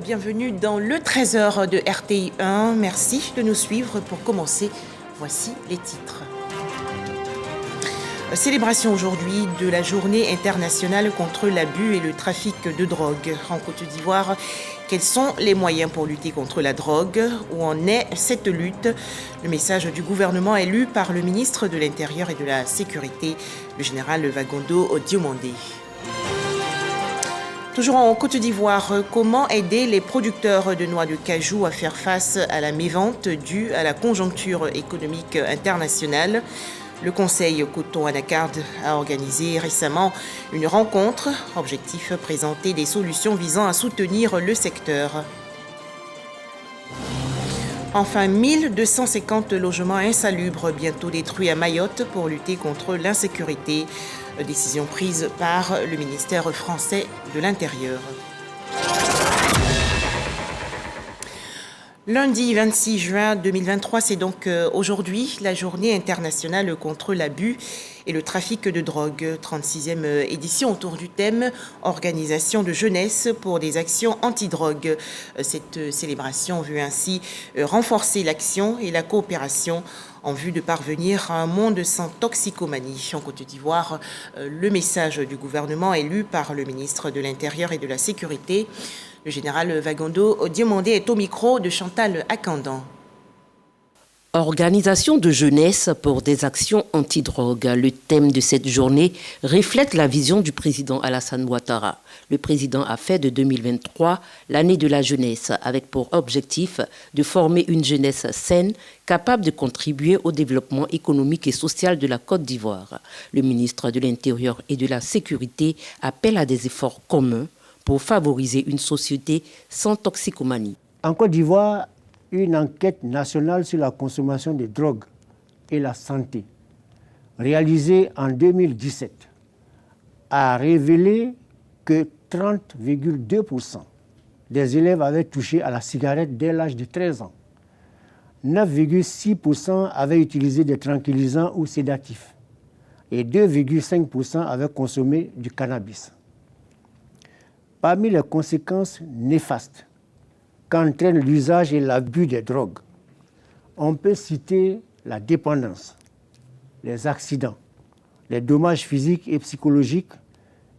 Bienvenue dans le 13h de RTI 1. Merci de nous suivre. Pour commencer, voici les titres. Célébration aujourd'hui de la journée internationale contre l'abus et le trafic de drogue. En Côte d'Ivoire, quels sont les moyens pour lutter contre la drogue? Où en est cette lutte? Le message du gouvernement est lu par le ministre de l'Intérieur et de la Sécurité, le général Vagondo Diomandé. Toujours en Côte d'Ivoire, comment aider les producteurs de noix de cajou à faire face à la mévente due à la conjoncture économique internationale? Le Conseil Coton Anacarde a organisé récemment une rencontre. Objectif, présenter des solutions visant à soutenir le secteur. Enfin, 1250 logements insalubres bientôt détruits à Mayotte pour lutter contre l'insécurité. Décision prise par le ministère français de l'Intérieur. Lundi 26 juin 2023, c'est donc aujourd'hui la journée internationale contre l'abus et le trafic de drogue. 36e édition autour du thème « Organisation de jeunesse pour des actions anti-drogue ». Cette célébration veut ainsi renforcer l'action et la coopération en vue de parvenir à un monde sans toxicomanie. En Côte d'Ivoire, le message du gouvernement est lu par le ministre de l'Intérieur et de la Sécurité. Le général Vagondo Diomandé est au micro de Chantal Akandan. Organisation de jeunesse pour des actions anti-drogue. Le thème de cette journée reflète la vision du président Alassane Ouattara. Le président a fait de 2023 l'année de la jeunesse, avec pour objectif de former une jeunesse saine, capable de contribuer au développement économique et social de la Côte d'Ivoire. Le ministre de l'Intérieur et de la Sécurité appelle à des efforts communs pour favoriser une société sans toxicomanie. En Côte d'Ivoire, une enquête nationale sur la consommation de drogue et la santé, réalisée en 2017, a révélé que 30,2% des élèves avaient touché à la cigarette dès l'âge de 13 ans. 9,6% avaient utilisé des tranquillisants ou sédatifs et 2,5% avaient consommé du cannabis. Parmi les conséquences néfastes qu'entraînent l'usage et l'abus des drogues, on peut citer la dépendance, les accidents, les dommages physiques et psychologiques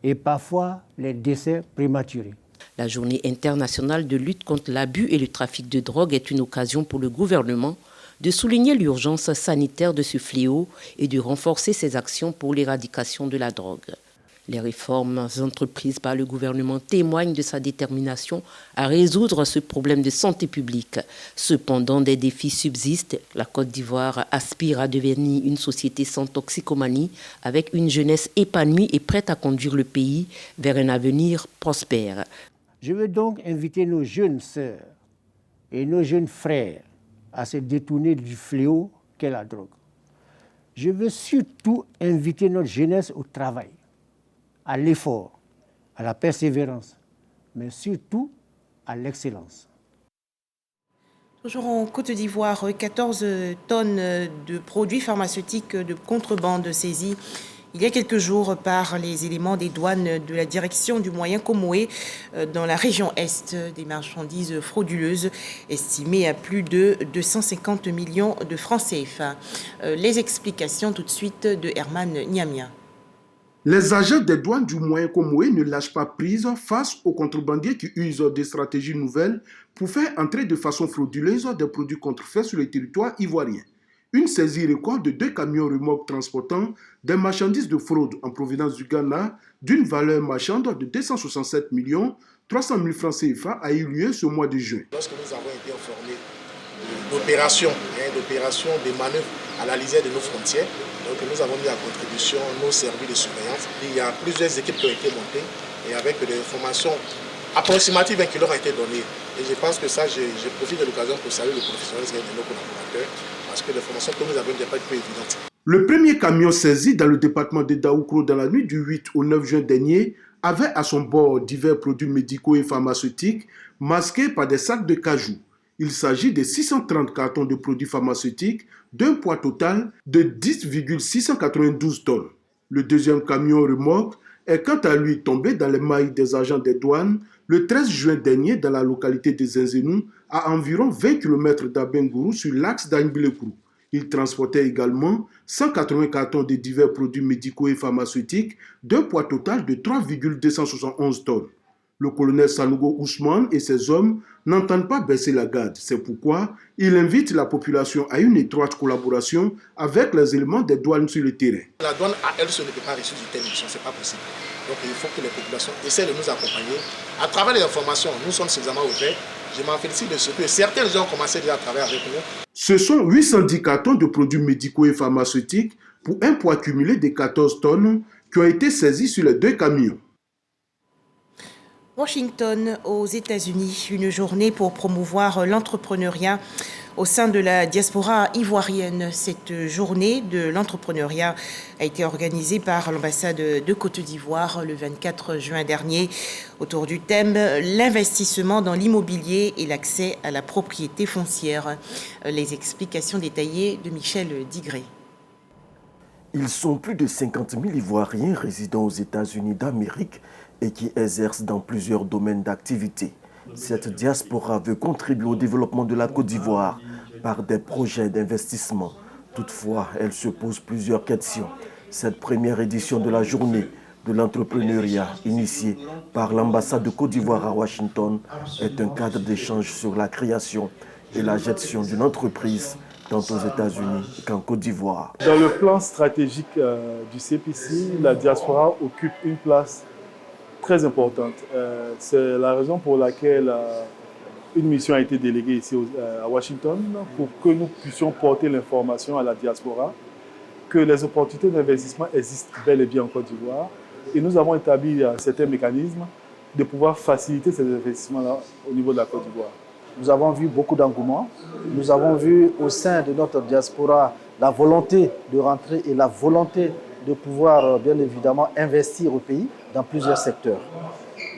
et parfois les décès prématurés. La journée internationale de lutte contre l'abus et le trafic de drogue est une occasion pour le gouvernement de souligner l'urgence sanitaire de ce fléau et de renforcer ses actions pour l'éradication de la drogue. Les réformes entreprises par le gouvernement témoignent de sa détermination à résoudre ce problème de santé publique. Cependant, des défis subsistent. La Côte d'Ivoire aspire à devenir une société sans toxicomanie, avec une jeunesse épanouie et prête à conduire le pays vers un avenir prospère. Je veux donc inviter nos jeunes sœurs et nos jeunes frères à se détourner du fléau qu'est la drogue. Je veux surtout inviter notre jeunesse au travail, à l'effort, à la persévérance, mais surtout à l'excellence. Toujours en Côte d'Ivoire, 14 tonnes de produits pharmaceutiques de contrebande saisies il y a quelques jours par les éléments des douanes de la direction du Moyen Comoé dans la région Est, des marchandises frauduleuses estimées à plus de 250 millions de francs CFA. Les explications tout de suite de Herman Niamia. Les agents des douanes du Moyen Comoé ne lâchent pas prise face aux contrebandiers qui usent des stratégies nouvelles pour faire entrer de façon frauduleuse des produits contrefaits sur le territoire ivoirien. Une saisie record de 2 camions remorques transportant des marchandises de fraude en provenance du Ghana d'une valeur marchande de 267 300 000 francs CFA a eu lieu ce mois de juin. Lorsque nous avons été informés d'opérations, de manœuvres à la lisière de nos frontières, donc nous avons mis à contribution nos services de surveillance. Il y a plusieurs équipes qui ont été montées et avec des informations approximatives qui leur ont été données. Et je pense que ça, je profite de l'occasion pour saluer le professionnalisme de nos collaborateurs parce que l'information que nous avons n'est pas peu évidente. Le premier camion saisi dans le département de Daoukro dans la nuit du 8 au 9 juin dernier avait à son bord divers produits médicaux et pharmaceutiques masqués par des sacs de cajou. Il s'agit de 630 cartons de produits pharmaceutiques d'un poids total de 10,692 tonnes. Le deuxième camion remorque est quant à lui tombé dans les mailles des agents des douanes Le 13 juin dernier, dans la localité de Zinzenou, à environ 20 km d'Abengourou sur l'axe d'Agnbilekourou. Il transportait également 180 cartons de divers produits médicaux et pharmaceutiques d'un poids total de 3,271 tonnes. Le colonel Sanogo Ousmane et ses hommes n'entendent pas baisser la garde. C'est pourquoi il invite la population à une étroite collaboration avec les éléments des douanes sur le terrain. La douane à elle seule ne peut pas réussir une telle mission, ce n'est pas possible. Donc il faut que les populations essaient de nous accompagner. À travers les informations, nous sommes suffisamment ouverts. Je m'en félicite de ce que certains gens ont commencé déjà à travailler avec nous. Ce sont 810 cartons de produits médicaux et pharmaceutiques pour un poids cumulé de 14 tonnes qui ont été saisis sur les 2 camions. Washington, aux États-Unis, une journée pour promouvoir l'entrepreneuriat au sein de la diaspora ivoirienne. Cette journée de l'entrepreneuriat a été organisée par l'ambassade de Côte d'Ivoire le 24 juin dernier autour du thème « L'investissement dans l'immobilier et l'accès à la propriété foncière ». Les explications détaillées de Michel Digré. Ils sont plus de 50 000 Ivoiriens résidant aux États-Unis d'Amérique et qui exercent dans plusieurs domaines d'activité. Cette diaspora veut contribuer au développement de la Côte d'Ivoire par des projets d'investissement. Toutefois, elle se pose plusieurs questions. Cette première édition de la journée de l'entrepreneuriat initiée par l'ambassade de Côte d'Ivoire à Washington est un cadre d'échange sur la création et la gestion d'une entreprise tant aux États-Unis qu'en Côte d'Ivoire. Dans le plan stratégique du CPC, la diaspora occupe une place très importante. C'est la raison pour laquelle une mission a été déléguée ici à Washington pour que nous puissions porter l'information à la diaspora que les opportunités d'investissement existent bel et bien en Côte d'Ivoire. Et nous avons établi certains mécanismes de pouvoir faciliter ces investissements-là au niveau de la Côte d'Ivoire. Nous avons vu beaucoup d'engouement. Nous avons vu au sein de notre diaspora la volonté de rentrer et la volonté de pouvoir bien évidemment investir au pays dans plusieurs secteurs,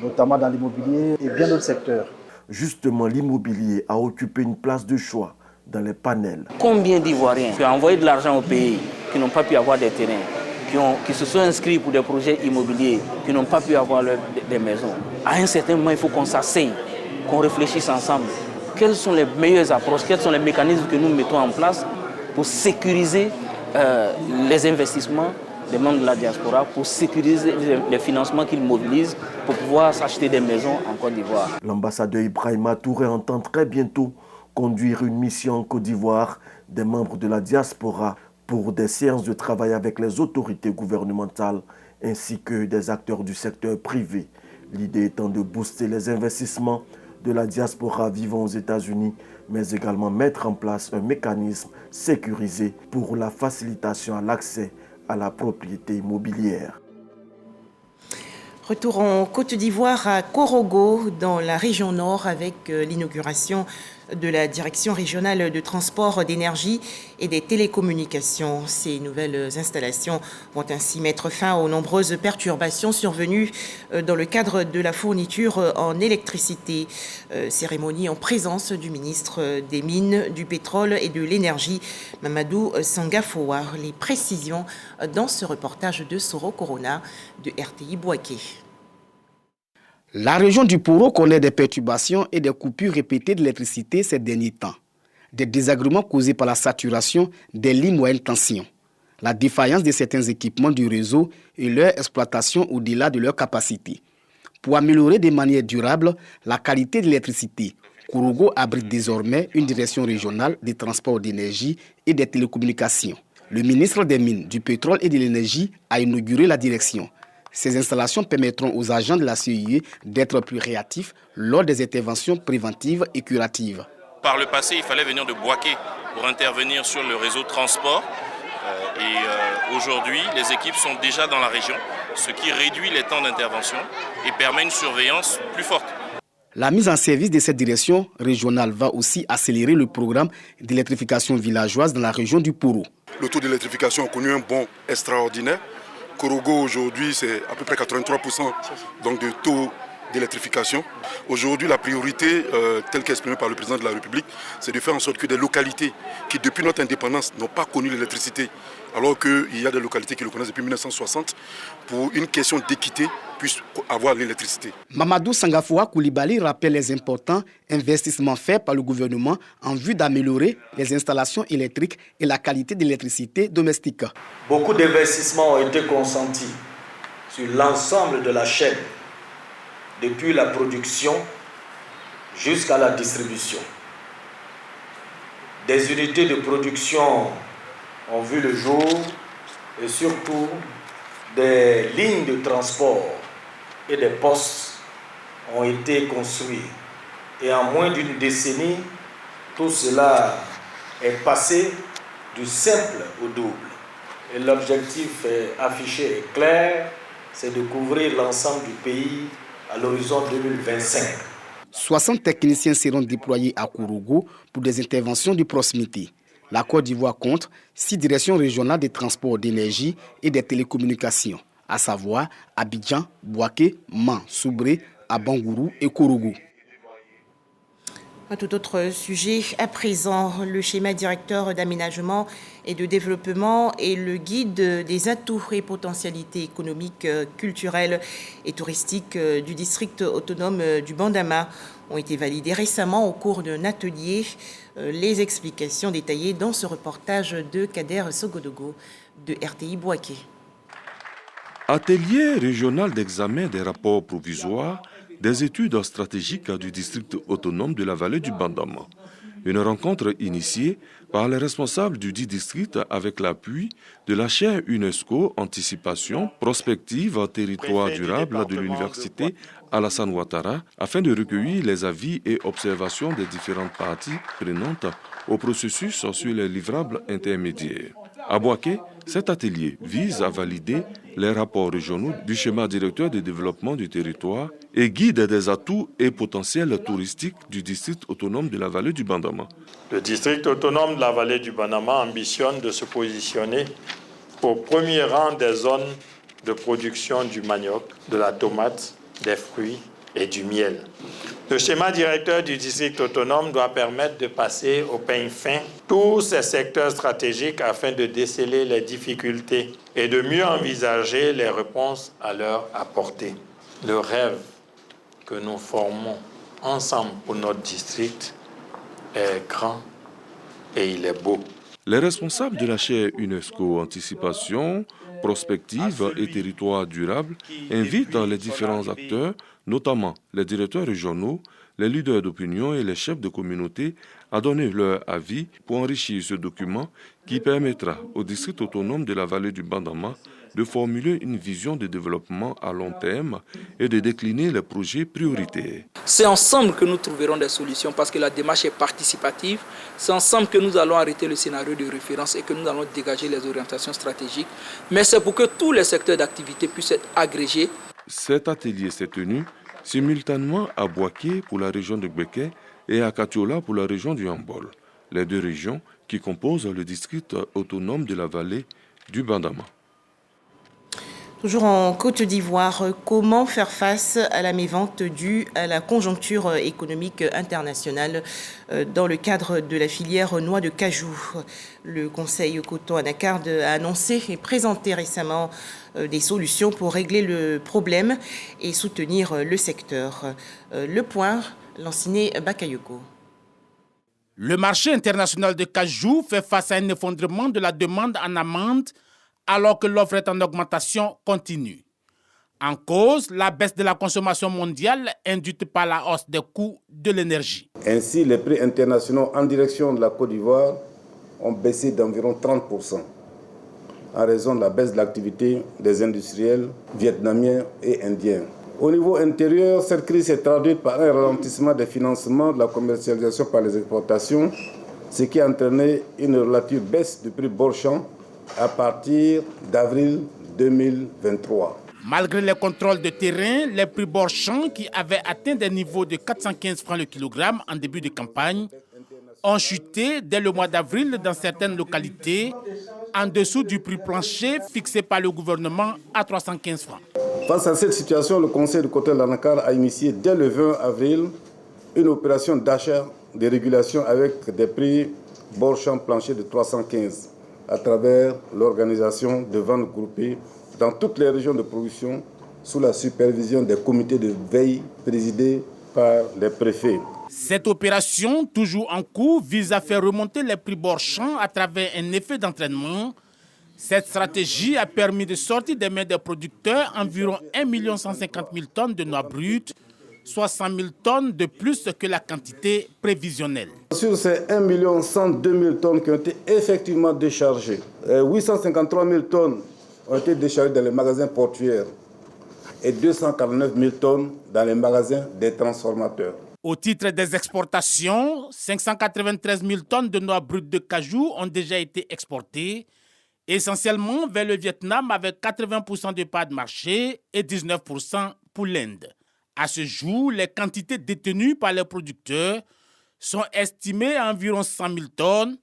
notamment dans l'immobilier et bien d'autres secteurs. Justement, l'immobilier a occupé une place de choix dans les panels. Combien d'Ivoiriens qui ont envoyé de l'argent au pays, qui n'ont pas pu avoir des terrains, qui se sont inscrits pour des projets immobiliers, qui n'ont pas pu avoir des maisons. À un certain moment, il faut qu'on s'asseye, qu'on réfléchisse ensemble. Quelles sont les meilleures approches, quels sont les mécanismes que nous mettons en place pour sécuriser les investissements des membres de la diaspora, pour sécuriser les financements qu'ils mobilisent pour pouvoir s'acheter des maisons en Côte d'Ivoire. L'ambassadeur Ibrahima Touré entend très bientôt conduire une mission en Côte d'Ivoire des membres de la diaspora pour des séances de travail avec les autorités gouvernementales ainsi que des acteurs du secteur privé. L'idée étant de booster les investissements de la diaspora vivant aux États-Unis, mais également mettre en place un mécanisme sécurisé pour la facilitation à l'accès à la propriété immobilière. Retour en Côte d'Ivoire à Korogo, dans la région nord, avec l'inauguration de la Direction régionale de transport, d'énergie et des télécommunications. Ces nouvelles installations vont ainsi mettre fin aux nombreuses perturbations survenues dans le cadre de la fourniture en électricité. Cérémonie en présence du ministre des Mines, du Pétrole et de l'Énergie, Mamadou Sangafoua. Les précisions dans ce reportage de Soro Corona de RTI Bouaké. La région du Poro connaît des perturbations et des coupures répétées d'électricité ces derniers temps. Des désagréments causés par la saturation des lignes moyenne tension, la défaillance de certains équipements du réseau et leur exploitation au-delà de leur capacité. Pour améliorer de manière durable la qualité de l'électricité, Korogo abrite désormais une direction régionale des transports d'énergie et des télécommunications. Le ministre des Mines, du Pétrole et de l'Énergie a inauguré la direction. Ces installations permettront aux agents de la CEIE d'être plus réactifs lors des interventions préventives et curatives. Par le passé, il fallait venir de Bouaké pour intervenir sur le réseau transport. Aujourd'hui, les équipes sont déjà dans la région, ce qui réduit les temps d'intervention et permet une surveillance plus forte. La mise en service de cette direction régionale va aussi accélérer le programme d'électrification villageoise dans la région du Poro. Le taux d'électrification a connu un bond extraordinaire. Korogo aujourd'hui c'est à peu près 83% donc de taux d'électrification. Aujourd'hui la priorité telle qu'exprimée par le président de la République, c'est de faire en sorte que des localités qui depuis notre indépendance n'ont pas connu l'électricité, alors qu'il y a des localités qui le connaissent depuis 1960, pour une question d'équité puissent avoir l'électricité. Mamadou Sangafoua Koulibaly rappelle les importants investissements faits par le gouvernement en vue d'améliorer les installations électriques et la qualité de l'électricité domestique. Beaucoup d'investissements ont été consentis sur l'ensemble de la chaîne, depuis la production jusqu'à la distribution. Des unités de production ont vu le jour et surtout des lignes de transport et des postes ont été construits. Et en moins d'une décennie, tout cela est passé du simple au double. Et l'objectif affiché est clair, c'est de couvrir l'ensemble du pays à l'horizon 2025. 60 techniciens seront déployés à Kourougou pour des interventions de proximité. La Côte d'Ivoire compte 6 directions régionales des transports d'énergie et des télécommunications, à savoir Abidjan, Bouaké, Man, Soubré, Abangourou et Kourougou. Un tout autre sujet à présent, le schéma directeur d'aménagement et de développement et le guide des atouts et potentialités économiques, culturelles et touristiques du district autonome du Bandama ont été validés récemment au cours d'un atelier. Les explications détaillées dans ce reportage de Kader Sogodogo de RTI Bouaké. Atelier régional d'examen des rapports provisoires des études stratégiques du district autonome de la vallée du Bandama. Une rencontre initiée par les responsables du dit district avec l'appui de la chaire UNESCO Anticipation, Prospective, Territoire durable de l'Université Alassane Ouattara afin de recueillir les avis et observations des différentes parties prenantes au processus sur les livrables intermédiaires. À Bouaké, cet atelier vise à valider les rapports régionaux du schéma directeur de développement du territoire et guide des atouts et potentiels touristiques du district autonome de la vallée du Bandama. Le district autonome de la vallée du Bandama ambitionne de se positionner au premier rang des zones de production du manioc, de la tomate, des fruits et du miel. Le schéma directeur du district autonome doit permettre de passer au peigne fin tous ces secteurs stratégiques afin de déceler les difficultés et de mieux envisager les réponses à leur apporter. Le rêve que nous formons ensemble pour notre district est grand et il est beau. Les responsables de la chaire UNESCO Anticipation, Prospective et Territoire durable invitent les différents acteurs, notamment les directeurs régionaux, les leaders d'opinion et les chefs de communauté, à donner leur avis pour enrichir ce document qui permettra au district autonome de la vallée du Bandama de formuler une vision de développement à long terme et de décliner les projets prioritaires. C'est ensemble que nous trouverons des solutions parce que la démarche est participative. C'est ensemble que nous allons arrêter le scénario de référence et que nous allons dégager les orientations stratégiques. Mais c'est pour que tous les secteurs d'activité puissent être agrégés. Cet atelier s'est tenu simultanément à Bouaké pour la région de Gbeke et à Katiola pour la région du Hambol, les deux régions qui composent le district autonome de la vallée du Bandama. Toujours en Côte d'Ivoire, comment faire face à la mévente due à la conjoncture économique internationale dans le cadre de la filière noix de cajou? Le Conseil Coton Anacarde a annoncé et présenté récemment des solutions pour régler le problème et soutenir le secteur. Le point, Lanciné Bakayoko. Le marché international de cajou fait face à un effondrement de la demande en amande alors que l'offre est en augmentation continue. En cause, la baisse de la consommation mondiale induite par la hausse des coûts de l'énergie. Ainsi, les prix internationaux en direction de la Côte d'Ivoire ont baissé d'environ 30% en raison de la baisse de l'activité des industriels vietnamiens et indiens. Au niveau intérieur, cette crise s'est traduite par un ralentissement des financements de la commercialisation par les exportations, ce qui a entraîné une relative baisse du prix Borchamp à partir d'avril 2023. Malgré les contrôles de terrain, les prix Borchamp, qui avaient atteint des niveaux de 415 francs le kilogramme en début de campagne, ont chuté dès le mois d'avril dans certaines localités, en dessous du prix plancher fixé par le gouvernement à 315 francs. Face à cette situation, le Conseil de Coton Anacarde a initié dès le 20 avril une opération d'achat de régulation avec des prix Borchamp plancher de 315 à travers l'organisation de ventes groupées dans toutes les régions de production sous la supervision des comités de veille présidés par les préfets. Cette opération, toujours en cours, vise à faire remonter les prix borchants à travers un effet d'entraînement. Cette stratégie a permis de sortir des mains des producteurs environ 1 150 000 tonnes de noix brutes, 60 000 tonnes de plus que la quantité prévisionnelle. Sur ces 1 102 000 tonnes qui ont été effectivement déchargées, 853 000 tonnes ont été déchargées dans les magasins portuaires et 249 000 tonnes dans les magasins des transformateurs. Au titre des exportations, 593 000 tonnes de noix brutes de cajou ont déjà été exportées, essentiellement vers le Vietnam avec 80% de parts de marché et 19% pour l'Inde. À ce jour, les quantités détenues par les producteurs sont estimées à environ 100 000 tonnes,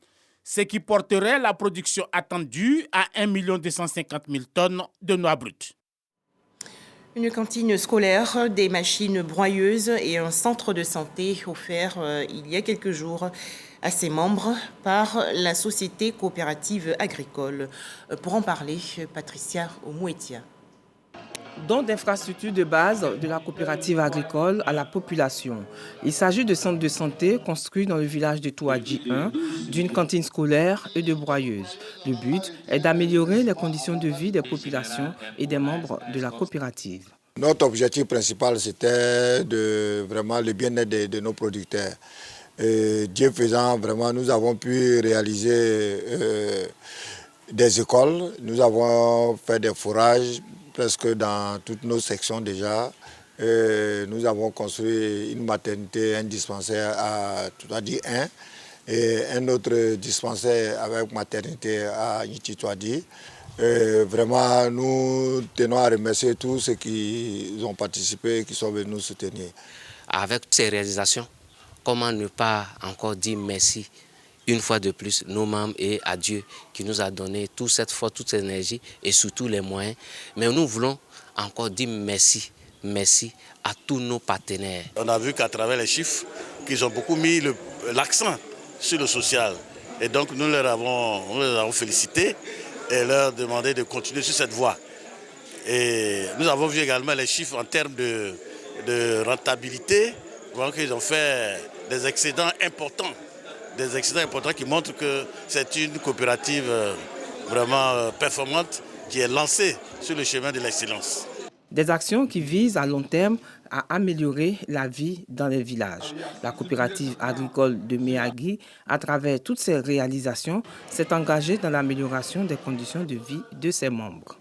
ce qui porterait la production attendue à 1 250 000 tonnes de noix brutes. Une cantine scolaire, des machines broyeuses et un centre de santé offert il y a quelques jours à ses membres par la Société coopérative agricole. Pour en parler, Patricia Omouetia. Don d'infrastructures de base de la coopérative agricole à la population. Il s'agit de centres de santé construits dans le village de Touadji 1, d'une cantine scolaire et de broyeuses. Le but est d'améliorer les conditions de vie des populations et des membres de la coopérative. Notre objectif principal, c'était vraiment le bien-être de nos producteurs. Et Dieu faisant, vraiment, nous avons pu réaliser des écoles, nous avons fait des forages, presque dans toutes nos sections déjà. Nous avons construit une maternité, un dispensaire à Touadji 1 et un autre dispensaire avec maternité à Nititouadi. Vraiment, nous tenons à remercier tous ceux qui ont participé et qui sont venus nous soutenir. Avec ces réalisations, comment ne pas encore dire merci une fois de plus, nos membres et à Dieu qui nous a donné toute cette force, toute cette énergie et surtout les moyens. Mais nous voulons encore dire merci, merci à tous nos partenaires. On a vu qu'à travers les chiffres, qu'ils ont beaucoup mis l'accent sur le social. Et donc nous les avons félicités et leur demandé de continuer sur cette voie. Et nous avons vu également les chiffres en termes de rentabilité. Donc ils ont fait des excédents importants. Des excédents importants qui montrent que c'est une coopérative vraiment performante qui est lancée sur le chemin de l'excellence. Des actions qui visent à long terme à améliorer la vie dans les villages. La coopérative agricole de Méagui, à travers toutes ses réalisations, s'est engagée dans l'amélioration des conditions de vie de ses membres.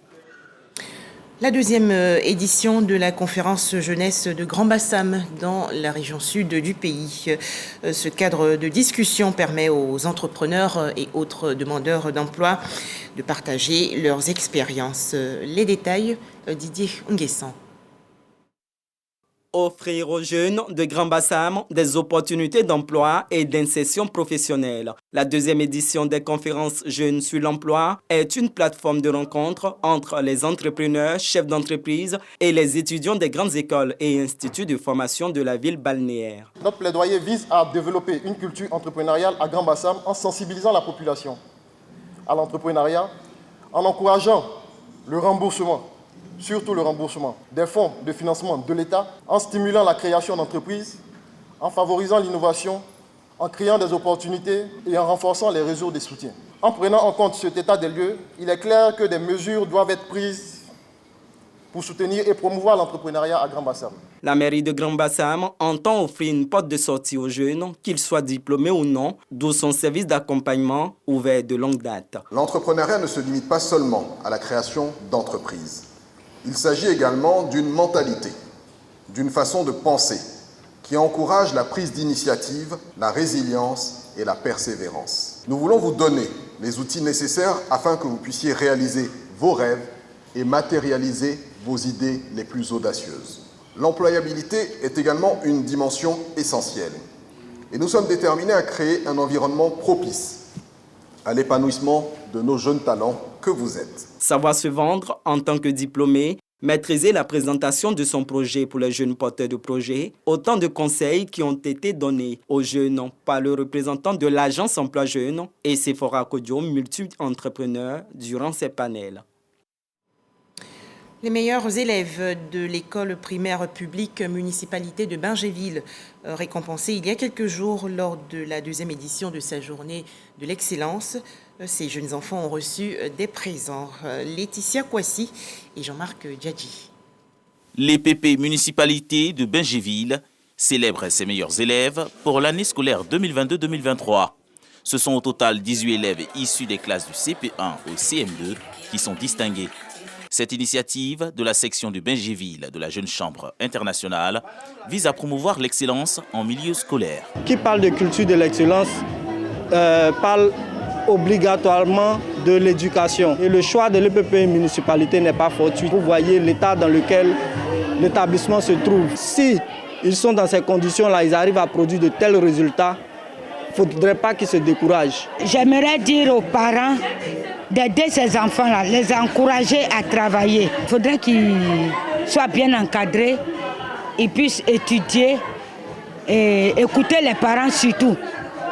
La deuxième édition de la conférence jeunesse de Grand Bassam dans la région sud du pays. Ce cadre de discussion permet aux entrepreneurs et autres demandeurs d'emploi de partager leurs expériences. Les détails, Didier Nguessan. Offrir aux jeunes de Grand Bassam des opportunités d'emploi et d'insertion professionnelle. La deuxième édition des conférences Jeunes sur l'emploi est une plateforme de rencontre entre les entrepreneurs, chefs d'entreprise et les étudiants des grandes écoles et instituts de formation de la ville balnéaire. Notre plaidoyer vise à développer une culture entrepreneuriale à Grand Bassam en sensibilisant la population à l'entrepreneuriat, en encourageant le remboursement, surtout le remboursement des fonds de financement de l'État, en stimulant la création d'entreprises, en favorisant l'innovation, en créant des opportunités et en renforçant les réseaux de soutien. En prenant en compte cet état des lieux, il est clair que des mesures doivent être prises pour soutenir et promouvoir l'entrepreneuriat à Grand Bassam. La mairie de Grand Bassam entend offrir une porte de sortie aux jeunes, qu'ils soient diplômés ou non, d'où son service d'accompagnement ouvert de longue date. L'entrepreneuriat ne se limite pas seulement à la création d'entreprises. Il s'agit également d'une mentalité, d'une façon de penser qui encourage la prise d'initiative, la résilience et la persévérance. Nous voulons vous donner les outils nécessaires afin que vous puissiez réaliser vos rêves et matérialiser vos idées les plus audacieuses. L'employabilité est également une dimension essentielle et nous sommes déterminés à créer un environnement propice à l'épanouissement de nos jeunes talents que vous êtes. Savoir se vendre en tant que diplômé, maîtriser la présentation de son projet pour les jeunes porteurs de projets, autant de conseils qui ont été donnés aux jeunes par le représentant de l'agence Emploi Jeunes et Sephora Kodio, multi-entrepreneurs, durant ces panels. Les meilleurs élèves de l'école primaire publique municipalité de Bingéville, récompensés il y a quelques jours lors de la deuxième édition de sa journée de l'excellence. Ces jeunes enfants ont reçu des présents. Laetitia Kouassi et Jean-Marc Djadji. Les PP municipalités de Bingéville célèbrent ses meilleurs élèves pour l'année scolaire 2022-2023. Ce sont au total 18 élèves issus des classes du CP1 au CM2 qui sont distingués. Cette initiative de la section de Bingéville de la Jeune Chambre internationale vise à promouvoir l'excellence en milieu scolaire. Qui parle de culture de l'excellence parle obligatoirement de l'éducation. Et le choix de l'EPP municipalité n'est pas fortuit. Vous voyez l'état dans lequel l'établissement se trouve. Si ils sont dans ces conditions-là, ils arrivent à produire de tels résultats, il ne faudrait pas qu'ils se découragent. J'aimerais dire aux parents d'aider ces enfants-là, les encourager à travailler. Il faudrait qu'ils soient bien encadrés, ils puissent étudier et écouter les parents surtout.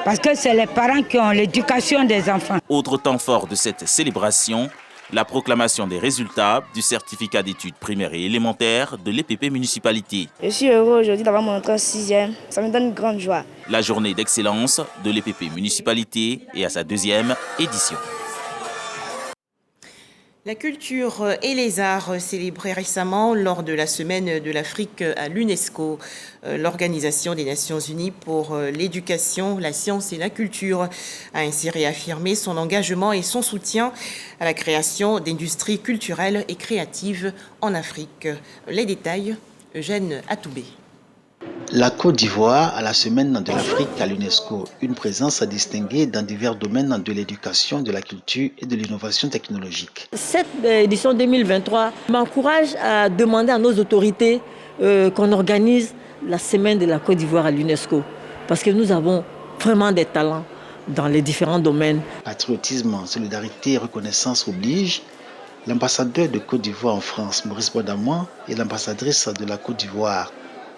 Parce que c'est les parents qui ont l'éducation des enfants. Autre temps fort de cette célébration, la proclamation des résultats du certificat d'études primaires et élémentaires de l'EPP municipalité. Je suis heureux aujourd'hui d'avoir mon entrée en 6e. Ça me donne une grande joie. La journée d'excellence de l'EPP municipalité est à sa deuxième édition. La culture et les arts célébrés récemment lors de la Semaine de l'Afrique à l'UNESCO. L'Organisation des Nations Unies pour l'éducation, la science et la culture a ainsi réaffirmé son engagement et son soutien à la création d'industries culturelles et créatives en Afrique. Les détails, Eugène Atoubé. La Côte d'Ivoire à la Semaine de l'Afrique à l'UNESCO, une présence distinguée dans divers domaines de l'éducation, de la culture et de l'innovation technologique. Cette édition 2023 m'encourage à demander à nos autorités qu'on organise la Semaine de la Côte d'Ivoire à l'UNESCO, parce que nous avons vraiment des talents dans les différents domaines. Patriotisme, solidarité et reconnaissance obligent. L'ambassadeur de Côte d'Ivoire en France, Maurice Bodamoin, et l'ambassadrice de la Côte d'Ivoire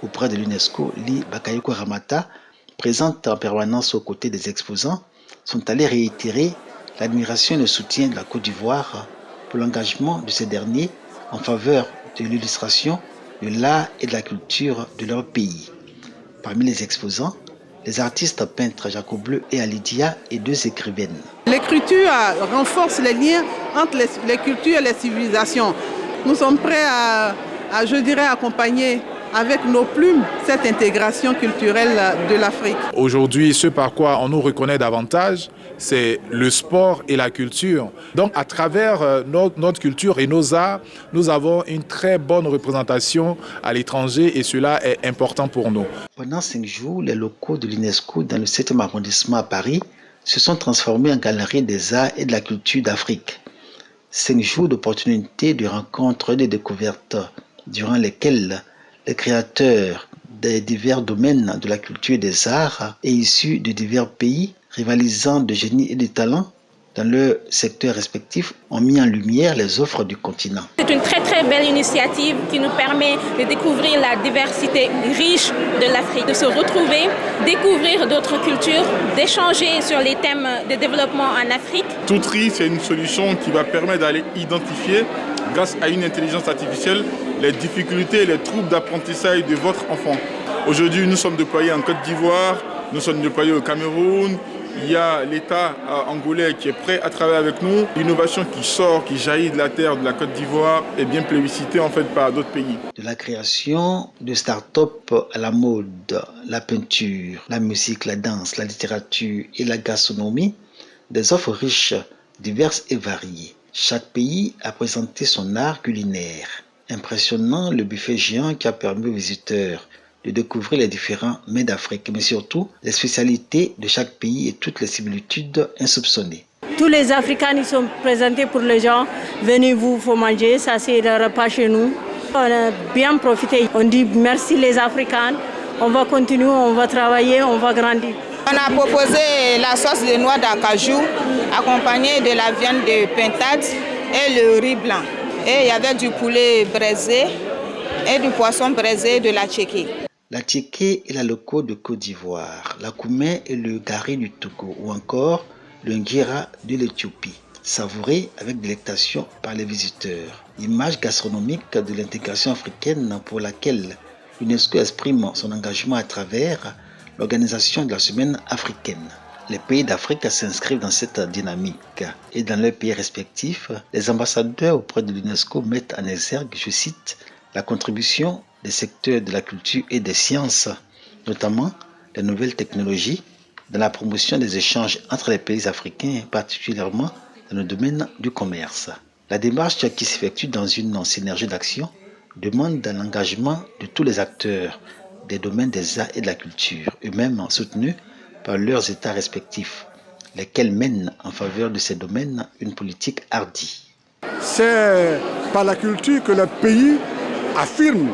auprès de l'UNESCO, Li Bakayoko Ramata, présente en permanence aux côtés des exposants, sont allés réitérer l'admiration et le soutien de la Côte d'Ivoire pour l'engagement de ces derniers en faveur de l'illustration, de l'art et de la culture de leur pays. Parmi les exposants, les artistes peintres Jacob Bleu et Alidia et deux écrivaines. L'écriture renforce les liens entre les cultures et les civilisations. Nous sommes prêts à accompagner avec nos plumes cette intégration culturelle de l'Afrique. Aujourd'hui, ce par quoi on nous reconnaît davantage, c'est le sport et la culture. Donc à travers notre culture et nos arts, nous avons une très bonne représentation à l'étranger et cela est important pour nous. Pendant 5 jours, les locaux de l'UNESCO dans le 7e arrondissement à Paris se sont transformés en galerie des arts et de la culture d'Afrique. 5 jours d'opportunités, de rencontres et de découvertes, durant lesquelles les créateurs des divers domaines de la culture et des arts et issus de divers pays, rivalisant de génie et de talent dans leurs secteurs respectifs, ont mis en lumière les offres du continent. C'est une très très belle initiative qui nous permet de découvrir la diversité riche de l'Afrique, de se retrouver, découvrir d'autres cultures, d'échanger sur les thèmes de développement en Afrique. Toutri, c'est une solution qui va permettre d'aller identifier, grâce à une intelligence artificielle, les difficultés et les troubles d'apprentissage de votre enfant. Aujourd'hui, nous sommes déployés en Côte d'Ivoire, nous sommes déployés au Cameroun. Il y a l'État angolais qui est prêt à travailler avec nous. L'innovation qui jaillit de la terre de la Côte d'Ivoire est bien plébiscitée en fait par d'autres pays. De la création de start-up à la mode, la peinture, la musique, la danse, la littérature et la gastronomie, des offres riches, diverses et variées. Chaque pays a présenté son art culinaire. Impressionnant le buffet géant qui a permis aux visiteurs de découvrir les différents mets d'Afrique, mais surtout les spécialités de chaque pays et toutes les similitudes insoupçonnées. Tous les Africains ils sont présentés pour les gens. Venez vous, faut manger, ça c'est le repas chez nous. On a bien profité. On dit merci les Africains. On va continuer, on va travailler, on va grandir. On a proposé la sauce de noix d'acajou accompagnée de la viande de pintade et le riz blanc. Et il y avait du poulet braisé et du poisson braisé de la tchéké. La tchéké et la loco de Côte d'Ivoire, la koumé et le gari du Togo ou encore le ngira de l'Éthiopie. savourée avec délectation par les visiteurs. Image gastronomique de l'intégration africaine pour laquelle l'UNESCO exprime son engagement à travers l'organisation de la Semaine africaine. Les pays d'Afrique s'inscrivent dans cette dynamique et dans leurs pays respectifs, les ambassadeurs auprès de l'UNESCO mettent en exergue, je cite, la contribution des secteurs de la culture et des sciences, notamment les nouvelles technologies, dans la promotion des échanges entre les pays africains, particulièrement dans le domaine du commerce. La démarche qui s'effectue dans une synergie d'action demande l'engagement de tous les acteurs des domaines des arts et de la culture, eux-mêmes soutenus par leurs États respectifs, lesquels mènent en faveur de ces domaines une politique hardie. C'est par la culture que les pays affirment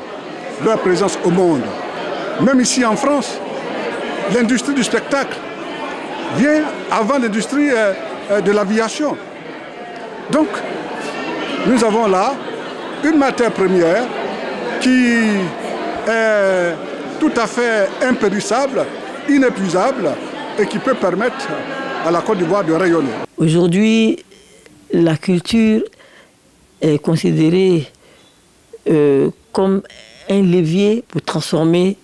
leur présence au monde. Même ici en France, l'industrie du spectacle vient avant l'industrie de l'aviation. Donc, nous avons là une matière première qui est tout à fait impérissable, inépuisable et qui peut permettre à la Côte d'Ivoire de rayonner. Aujourd'hui, la culture est considérée comme un levier pour transformer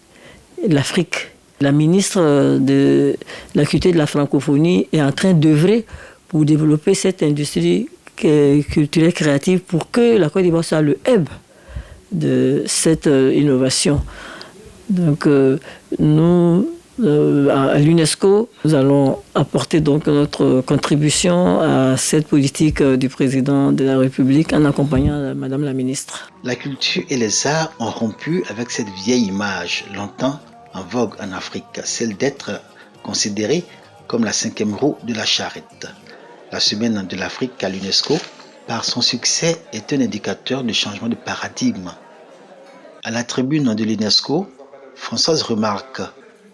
l'Afrique. La ministre de la Culture et de la Francophonie est en train d'œuvrer pour développer cette industrie culturelle créative pour que la Côte d'Ivoire soit le hub de cette innovation. Donc nous, à l'UNESCO, nous allons apporter donc notre contribution à cette politique du président de la République en accompagnant Madame la ministre. La culture et les arts ont rompu avec cette vieille image, longtemps en vogue en Afrique, celle d'être considérée comme la cinquième roue de la charrette. La Semaine de l'Afrique à l'UNESCO, par son succès, est un indicateur de changement de paradigme. À la tribune de l'UNESCO, Françoise Remarque,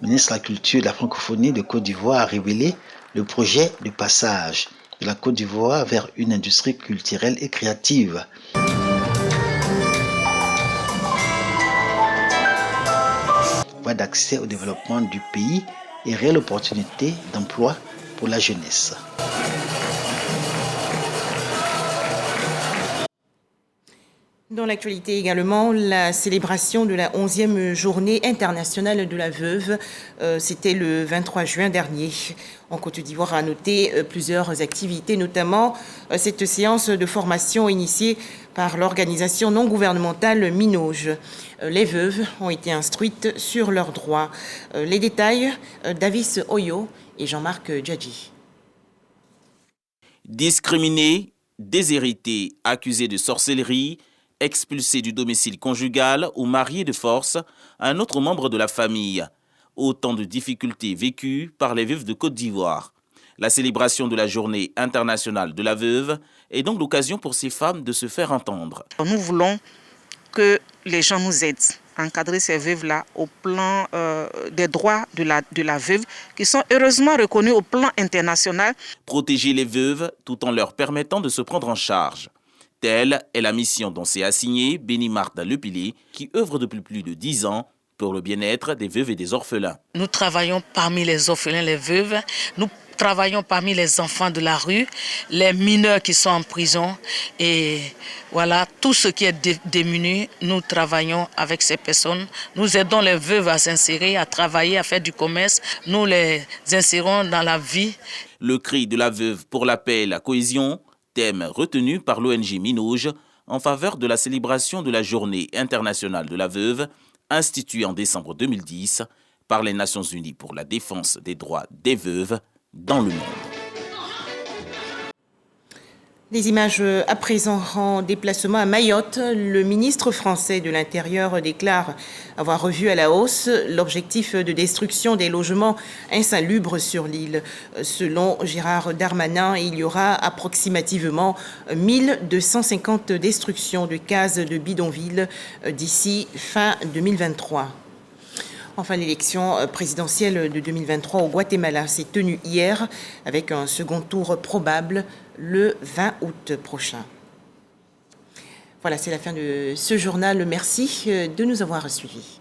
ministre de la Culture et de la Francophonie de Côte d'Ivoire, a révélé le projet de passage de la Côte d'Ivoire vers une industrie culturelle et créative. Voie d'accès au développement du pays et réelle opportunité d'emploi pour la jeunesse. Dans l'actualité également, la célébration de la 11e journée internationale de la veuve, c'était le 23 juin dernier. En Côte d'Ivoire a noté plusieurs activités, notamment cette séance de formation initiée par l'organisation non gouvernementale Minoge. Les veuves ont été instruites sur leurs droits. Les détails, Davis Oyo et Jean-Marc Djadji. Discriminés, déshérités, accusés de sorcellerie, expulsés du domicile conjugal ou mariés de force à un autre membre de la famille. Autant de difficultés vécues par les veuves de Côte d'Ivoire. La célébration de la journée internationale de la veuve est donc l'occasion pour ces femmes de se faire entendre. Nous voulons que les gens nous aident à encadrer ces veuves-là au plan des droits de la veuve qui sont heureusement reconnus au plan international. Protéger les veuves tout en leur permettant de se prendre en charge. Telle est la mission dont s'est assignée Béni Martha Lepilé, qui œuvre depuis plus de 10 ans pour le bien-être des veuves et des orphelins. Nous travaillons parmi les orphelins, les veuves. Nous travaillons parmi les enfants de la rue, les mineurs qui sont en prison. Et voilà, tout ce qui est démuni, nous travaillons avec ces personnes. Nous aidons les veuves à s'insérer, à travailler, à faire du commerce. Nous les insérons dans la vie. Le cri de la veuve pour la paix et la cohésion, thème retenu par l'ONG Minoge en faveur de la célébration de la Journée internationale de la veuve, instituée en décembre 2010 par les Nations Unies pour la défense des droits des veuves dans le monde. Des images à présent en déplacement à Mayotte. Le ministre français de l'Intérieur déclare avoir revu à la hausse l'objectif de destruction des logements insalubres sur l'île. Selon Gérard Darmanin, il y aura approximativement 1250 destructions de cases de bidonvilles d'ici fin 2023. Enfin, l'élection présidentielle de 2023 au Guatemala s'est tenue hier avec un second tour probable le 20 août prochain. Voilà, c'est la fin de ce journal. Merci de nous avoir suivis.